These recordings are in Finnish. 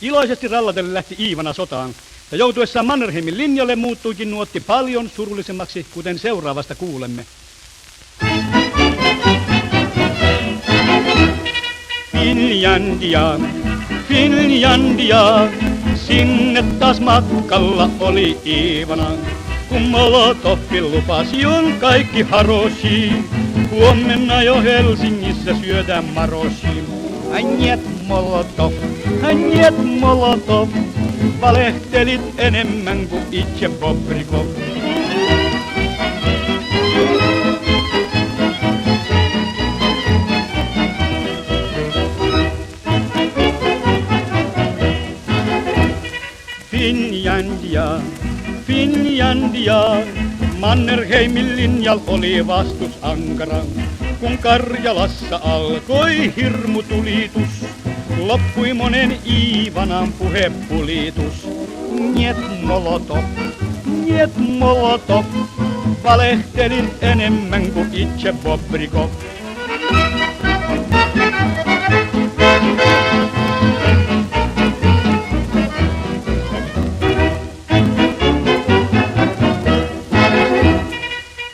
Iloisesti rallatellen lähti Iivana sotaan, ja joutuessaan Mannerheimin linjalle muuttuikin nuotti paljon surullisemmaksi, kuten seuraavasta kuulemme. Finlandia, Finlandia, sinne taas matkalla oli Iivana. Kun Molotovkin lupasi on kaikki haroshi, huomenna jo Helsingissä syödään maroshi. Njet Molotov, valehtelit enemmän kuin itse Bobrikov. Finlandia, Finlandia, Mannerheimin linjalla oli vastus ankara. Kun Karjalassa alkoi hirmutulitus, loppui monen Iivanan puhepulitus. Njet Molotov, valehtelin enemmän kuin itse Bobrikov.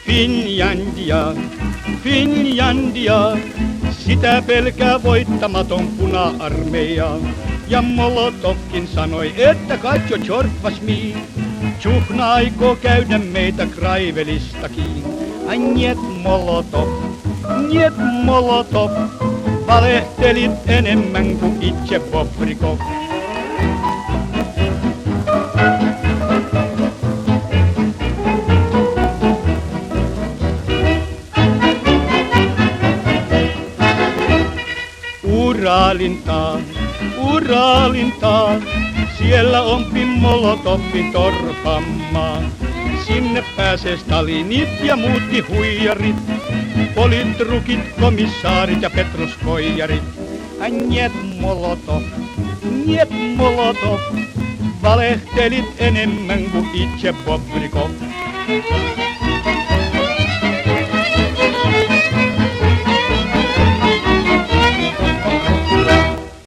Finlandia, Finlandia, sitä pelkää voittamaton puna-armeija. Ja Molotovkin sanoi, että katso Tjorkvas mii, Tjuhna aikoo käydä meitä Kraivelistakin. Njet Molotov, valehtelit enemmän kuin itse Bobrikov. Uralintaan, siellä on Molotovin torpammaa. Sinne pääsee Stalinit ja muutkin huijarit, politrukit, komissaarit ja petroskoijarit. Njet Molotov, valehtelit enemmän kuin itse Bobrikov.